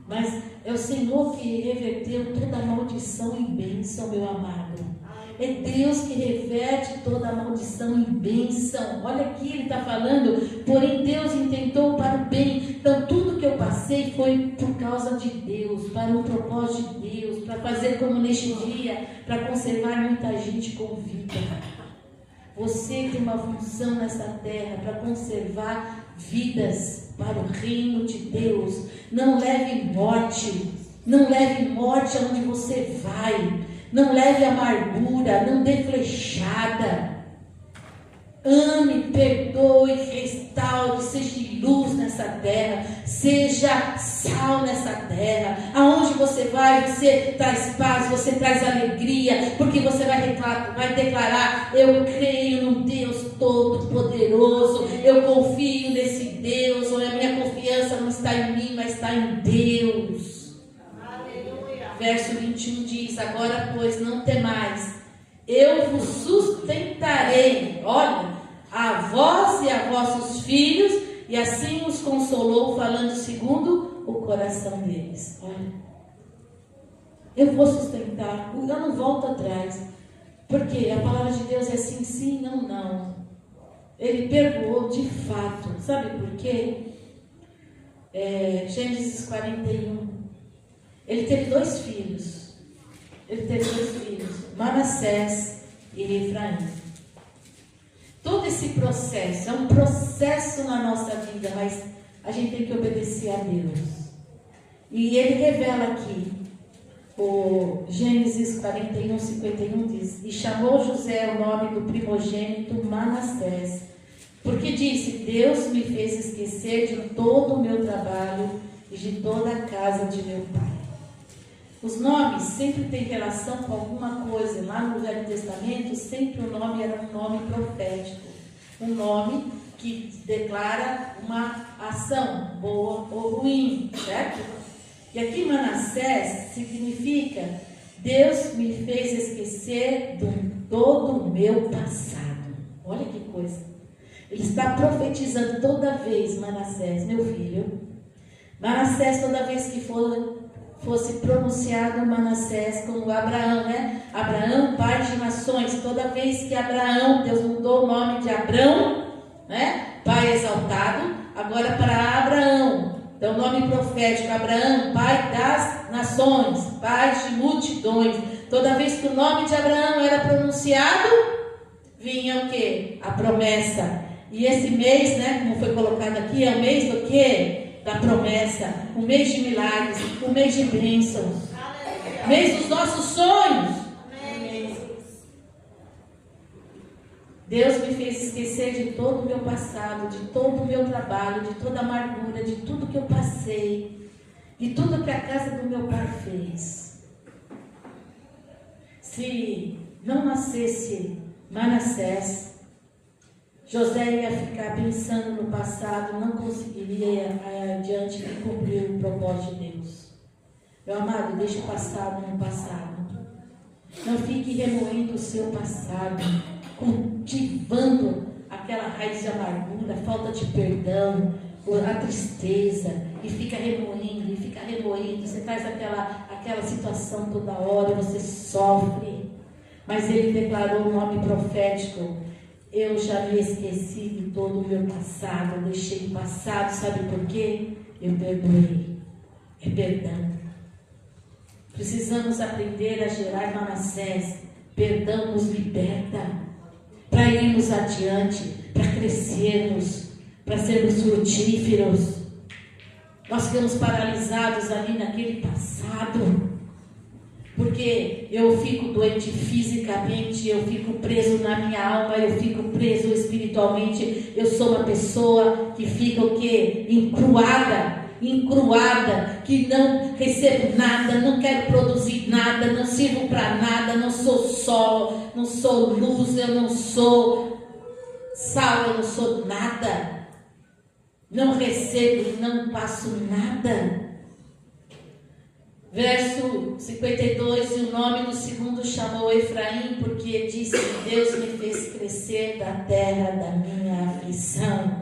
Mas é o Senhor que reverteu toda a maldição em bênção, meu amado. É Deus que reverte toda a maldição em bênção. Olha aqui, ele está falando, porém Deus intentou para o bem. Então tudo que eu passei foi por causa de Deus, para um propósito de Deus, para fazer como neste dia, para conservar muita gente com vida. Você tem uma função nessa terra para conservar vidas para o reino de Deus. Não leve morte aonde você vai. Não leve amargura, não dê flechada. Ame, perdoe, restaure, seja luz nessa terra, seja sal nessa terra. Aonde você vai, você traz paz, você traz alegria, porque você vai declarar: eu creio num Deus Todo-Poderoso, eu confio nesse Deus, a minha confiança não está em mim, mas está em Deus. Verso 21 diz: agora, pois, não temais, eu vos sustentarei, olha, a vós e a vossos filhos, e assim os consolou, falando segundo o coração deles. Olha, eu vou sustentar, eu não volto atrás, porque a palavra de Deus é sim, sim, não, não. Ele perdoou de fato, sabe por quê? Gênesis 41. Ele teve dois filhos, Manassés e Efraim. Todo esse processo, é um processo na nossa vida, mas a gente tem que obedecer a Deus. E ele revela aqui, o Gênesis 41, 51 diz: e chamou José o nome do primogênito Manassés, porque disse: Deus me fez esquecer de todo o meu trabalho e de toda a casa de meu pai. Os nomes sempre têm relação com alguma coisa. Lá no Velho Testamento, sempre o nome era um nome profético. Um nome que declara uma ação, boa ou ruim, certo? E aqui Manassés significa: Deus me fez esquecer de todo o meu passado. Olha que coisa. Ele está profetizando toda vez, Manassés, meu filho. Manassés, toda vez que fosse pronunciado Manassés como Abraão, né? Abraão, pai de nações. Toda vez que Abraão, Deus mudou o nome de Abrão, né? Pai exaltado, agora para Abraão. Então, nome profético: Abraão, pai das nações, pai de multidões. Toda vez que o nome de Abraão era pronunciado, vinha o quê? A promessa. E esse mês, né, como foi colocado aqui, é o mês do quê? Da promessa, o mês de milagres, o mês de bênçãos, o mês dos nossos sonhos. Amém. Deus me fez esquecer de todo o meu passado, de todo o meu trabalho, de toda a amargura, de tudo que eu passei, de tudo que a casa do meu pai fez. Se não nascesse Manassés, José ia ficar pensando no passado, não conseguiria ir adiante e cumprir o propósito de Deus. Meu amado, deixe o passado no passado. Não fique remoendo o seu passado, cultivando aquela raiz de amargura, falta de perdão, a tristeza, e fica remoendo, Você traz aquela situação toda hora, você sofre. Mas ele declarou um nome profético: eu já me esqueci de todo o meu passado, eu deixei o passado, sabe por quê? Eu perdoei. É perdão. Precisamos aprender a gerar Manassés. Perdão nos liberta para irmos adiante, para crescermos, para sermos frutíferos. Nós ficamos paralisados ali naquele passado, porque eu fico doente fisicamente, eu fico preso na minha alma, eu fico preso espiritualmente. Eu sou uma pessoa que fica o quê? Encruada, que não recebo nada, não quero produzir nada, não sirvo para nada, não sou sol, não sou luz, eu não sou sal, eu não sou nada. Não recebo, não faço nada. Verso 52, e o nome do segundo chamou Efraim, porque disse: Deus me fez crescer da terra da minha aflição.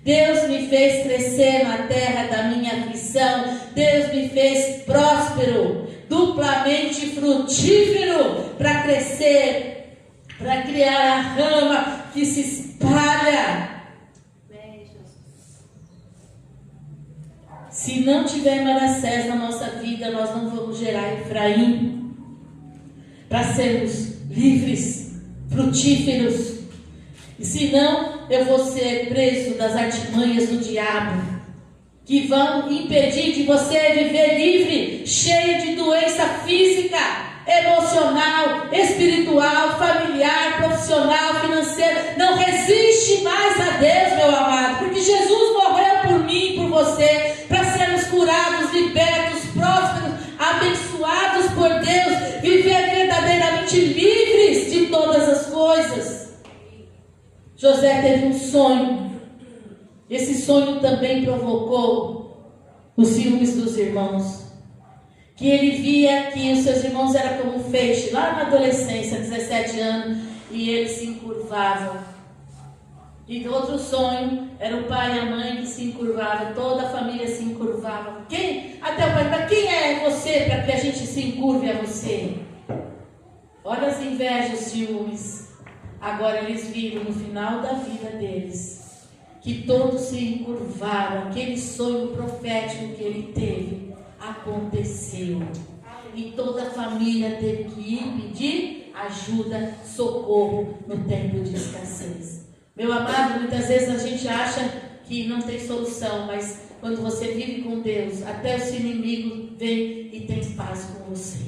Deus me fez crescer na terra da minha aflição. Deus me fez próspero, duplamente frutífero, para crescer, para criar a rama que se espalha. Se não tiver Manassés na nossa vida, nós não vamos gerar Efraim, para sermos livres, frutíferos. E se não, eu vou ser preso das artimanhas do diabo, que vão impedir de você viver livre, cheio de doença física, emocional, espiritual, familiar, profissional, financeira. Não resiste mais a Deus, meu amado, porque Jesus morreu por mim e por você, para sermos curados, libertos, prósperos, abençoados por Deus, viver verdadeiramente livres de todas as coisas. José teve um sonho. Esse sonho também provocou os ciúmes dos irmãos, que ele via que os seus irmãos eram como um feixe, lá na adolescência, 17 anos, e eles se encurvavam. E outro sonho era o pai e a mãe que se encurvavam, toda a família se encurvava. Até o pai, para quem é você para que a gente se encurve a você? Olha as invejas, os ciúmes. Agora eles viram no final da vida deles que todos se encurvaram. Aquele sonho profético que ele teve aconteceu. E toda a família teve que ir pedir ajuda, socorro no tempo de escassez. Meu amado, muitas vezes a gente acha que não tem solução, mas quando você vive com Deus, até o seu inimigo vem e tem paz com você.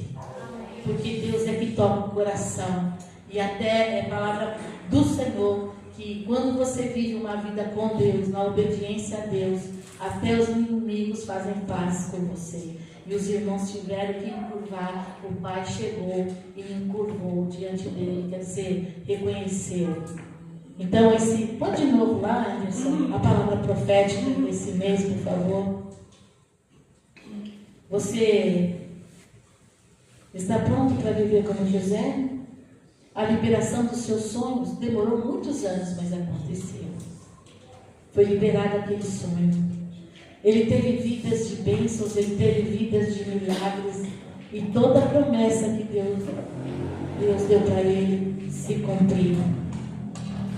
Porque Deus é que toca o coração. E até é palavra do Senhor, que quando você vive uma vida com Deus, na obediência a Deus, até os inimigos fazem paz com você. E os irmãos tiveram que encurvar, o pai chegou e encurvou diante dele, quer dizer, reconheceu. Então, põe de novo lá, Anderson, a palavra profética desse mês, por favor. Você está pronto para viver como José? A liberação dos seus sonhos demorou muitos anos, mas aconteceu. Foi liberado aquele sonho. Ele teve vidas de bênçãos, ele teve vidas de milagres. E toda a promessa que Deus deu para ele se cumpriu.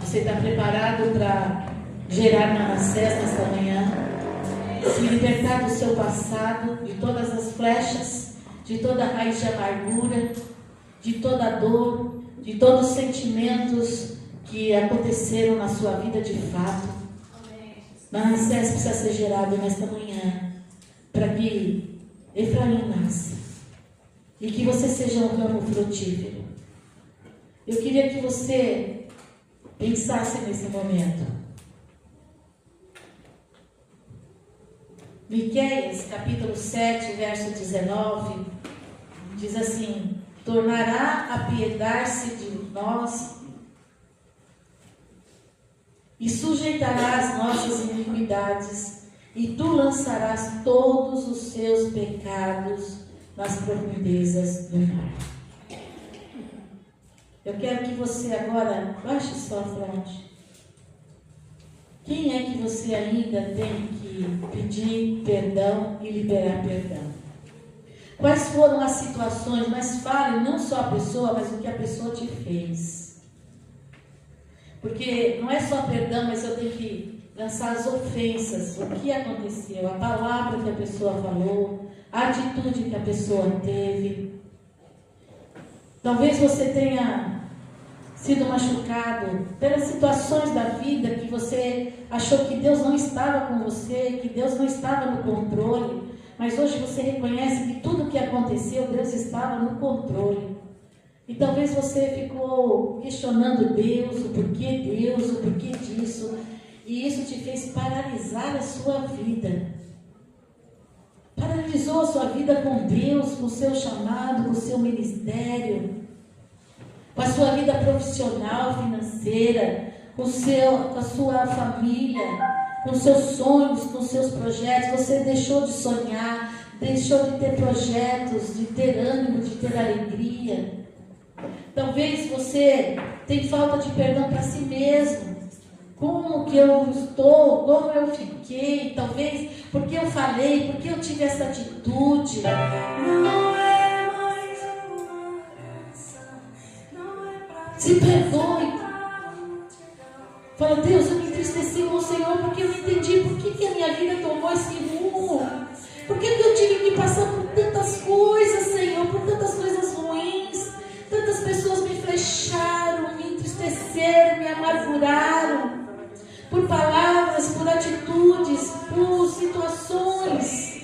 Você está preparado para gerar Manassés nesta manhã? Se libertar do seu passado, de todas as flechas, de toda a raiz de amargura, de toda a dor, de todos os sentimentos que aconteceram na sua vida de fato. Manassés precisa ser gerado nesta manhã, para que Efraim nasça e que você seja um ramo frutífero. Eu queria que você pensasse nesse momento. Miqueias, capítulo 7, verso 19, diz assim: tornará a apiedar-se de nós e sujeitará as nossas iniquidades, e tu lançarás todos os seus pecados nas profundezas do mar. Eu quero que você agora baixe sua fronte. Quem é que você ainda tem que pedir perdão e liberar perdão? Quais foram as situações? Mas fale não só a pessoa, mas o que a pessoa te fez. Porque não é só perdão, mas eu tenho que lançar as ofensas, o que aconteceu, a palavra que a pessoa falou, a atitude que a pessoa teve. Talvez você tenha sido machucado pelas situações da vida que você achou que Deus não estava com você, que Deus não estava no controle, mas hoje você reconhece que tudo o que aconteceu, Deus estava no controle. E talvez você ficou questionando Deus, o porquê Deus, o porquê disso, e isso te fez paralisar a sua vida. Paralisou a sua vida com Deus, com o seu chamado, com o seu ministério, com a sua vida profissional, financeira, com a sua família, com seus sonhos, com seus projetos. Você deixou de sonhar, deixou de ter projetos, de ter ânimo, de ter alegria. Talvez você tenha falta de perdão para si mesmo. Como que eu estou, como eu fiquei, talvez porque eu falei, porque eu tive essa atitude. Se perdoe. Fala, Deus, eu me entristeci com o Senhor porque eu não entendi por que a minha vida tomou esse rumo. Por que eu tive que passar por tantas coisas, Senhor, por tantas coisas ruins. Tantas pessoas me flecharam, me entristeceram, me amarguraram. Por palavras, por atitudes, por situações.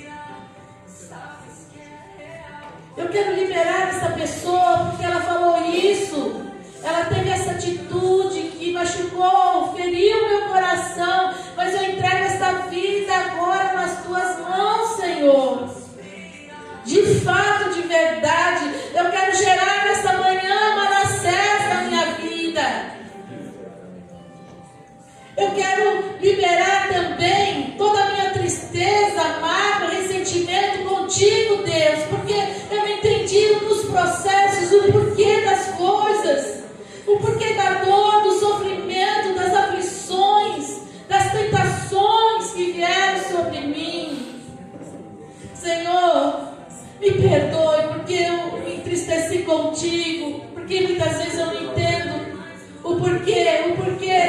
Eu quero liberar essa pessoa porque ela falou isso. Ela teve essa atitude que machucou, feriu meu coração. Mas eu entrego esta vida agora nas tuas mãos, Senhor. De fato, de verdade, eu quero gerar nesta manhã Manassés na minha vida. Eu quero liberar também toda a minha tristeza, mágoa, ressentimento contigo, Deus, porque eu não entendi nos processos o porquê das coisas, o porquê da dor, do sofrimento, das aflições, das tentações que vieram sobre mim. Senhor, me perdoe porque eu me entristeci contigo, porque muitas vezes eu não entendo o porquê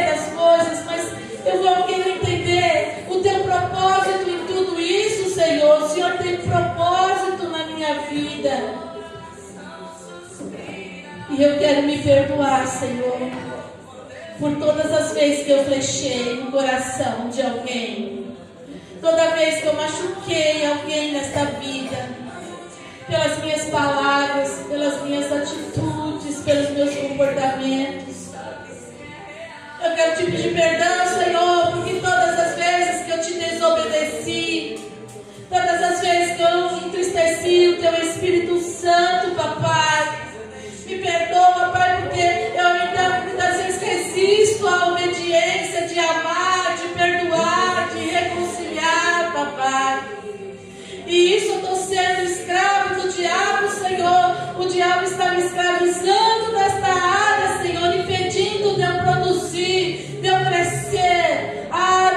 das coisas, mas eu vou querer entender o teu propósito em tudo isso, Senhor. O Senhor tem propósito na minha vida. E eu quero me perdoar, Senhor, por todas as vezes que eu flechei no coração de alguém, toda vez que eu machuquei alguém nesta vida, pelas minhas palavras, pelas minhas atitudes, pelos meus comportamentos. Eu quero te pedir perdão, Senhor, porque todas as vezes que eu te desobedeci, todas as vezes que eu entristeci o teu Espírito Santo, papai, me perdoa, Pai, porque eu ainda muitas vezes resisto à obediência de amar, de perdoar, de reconciliar, papai. E isso eu estou sendo escravo do diabo, Senhor. O diabo está me escravizando nesta área, Senhor, impedindo de eu produzir, de eu crescer,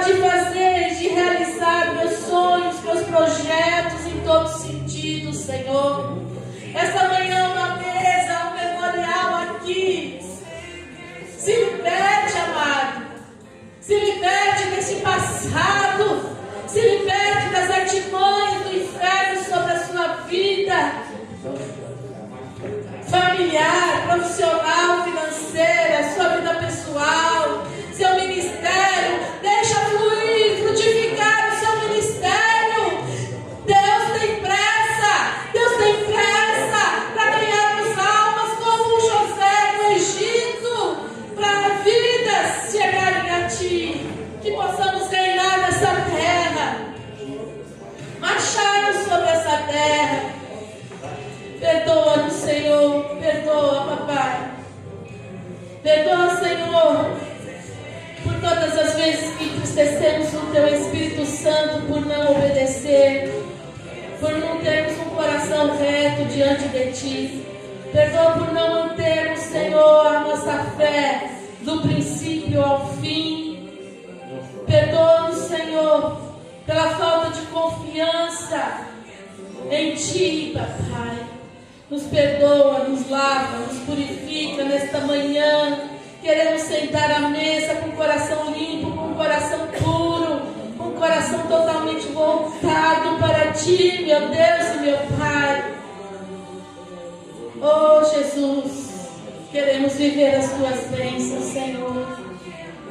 de fazer, de realizar meus sonhos, meus projetos em todos os sentidos, Senhor. Esta manhã uma mesa, um memorial aqui. Se liberte, amado. Se liberte desse passado. Se liberte das artimanhas do inferno sobre a sua vida familiar, profissional, financeira, sua vida pessoal, seu ministério. Deixa fluir, frutificar o seu ministério. Deus tem pressa para ganharmos almas como José no Egito, para vidas chegarem a Ti, que possamos reinar nessa terra, marcharmos sobre essa terra. Perdoa-nos, Senhor, perdoa, papai. Perdoa, Senhor, por todas as vezes que entristecemos o Teu Espírito Santo por não obedecer, por não termos um coração reto diante de Ti. Perdoa por não mantermos, Senhor, a nossa fé do princípio ao fim. Perdoa-nos, Senhor, pela falta de confiança em Ti, papai. Nos perdoa, nos lava, nos purifica nesta manhã. Queremos sentar à mesa com o coração limpo, com o coração puro, com o coração totalmente voltado para Ti, meu Deus e meu Pai. Oh, Jesus, queremos viver as Tuas bênçãos, Senhor.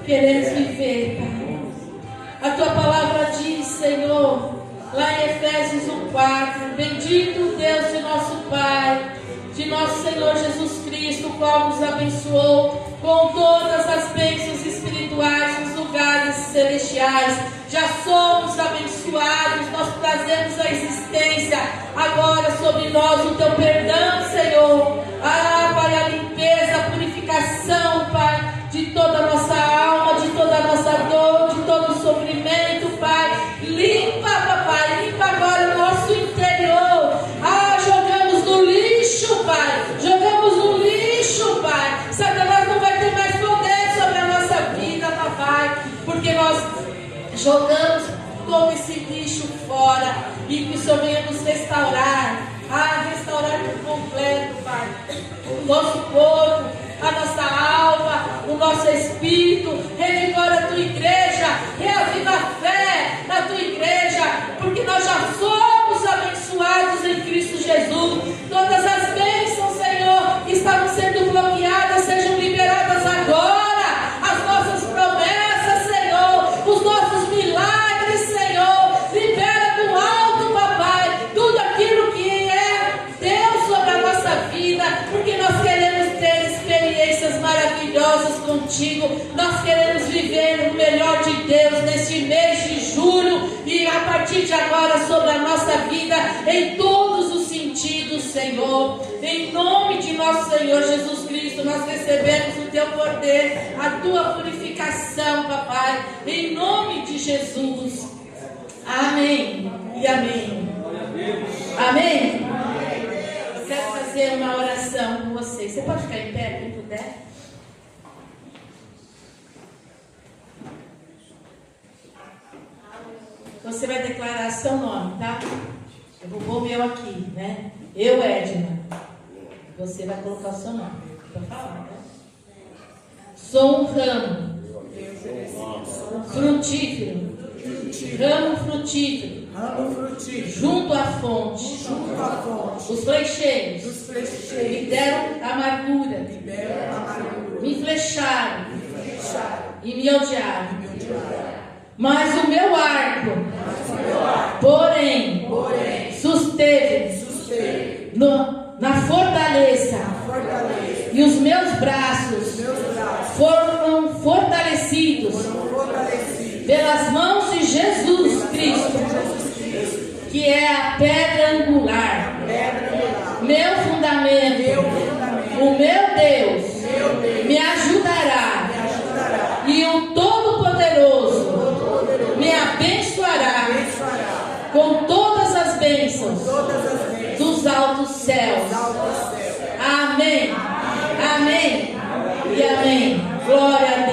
Queremos viver, Pai. A Tua palavra diz, Senhor, lá em Efésios 1:4, bendito Deus de nosso Pai, de nosso Senhor Jesus Cristo, o qual nos abençoou com todas as bênçãos espirituais nos lugares celestiais. Já somos abençoados, nós trazemos a existência agora sobre nós o Teu perdão, Senhor. Pai, a limpeza, a purificação, Pai, de toda a nossa alma, de toda a nossa dor, de todo o sofrimento, Pai. Limpa, papai, limpa agora o nosso interior. jogamos todo esse lixo fora e que o Senhor venha nos restaurar. Restaurar por completo, Pai, o nosso corpo, a nossa alma, o nosso espírito. Revigora a tua igreja, reaviva a fé na tua igreja, porque nós já somos abençoados em Cristo Jesus. Todas as bênçãos, Senhor, que estavam sendo bloqueadas, sejam liberadas agora. As nossas promessas, Senhor, os nossos milagres, Senhor, libera do alto, papai, tudo aquilo que é Deus sobre a nossa vida, porque nós queremos ter experiências maravilhosas contigo. Nós queremos viver o melhor de Deus neste mês de julho e a partir de agora sobre a nossa vida em todos os sentidos, Senhor. Em nome de nosso Senhor Jesus Cristo, nós recebemos o teu poder, a tua purificação, papai, em nome de Jesus. Amém e amém. Amém. Eu quero fazer uma oração com vocês. Você pode ficar em pé, quem puder? Você vai declarar seu nome, tá? Eu vou pôr o meu aqui, né? Eu, Edna. Você vai colocar o seu nome. Para falar, né? Sou um ramo frutífero. Ramo frutífero. Junto à fonte. Os flecheiros me deram amargura. Me flecharam. E me odiaram. Mas o meu arco, porém, susteve na fortaleza, e os meus braços foram fortalecidos pelas mãos de Jesus Cristo, que é a pedra angular, meu fundamento, o meu Deus me ajudará, e o Todo-Poderoso me abençoará com todas as bênçãos dos altos céus. Amém. Amém. E amém. Glória a Deus.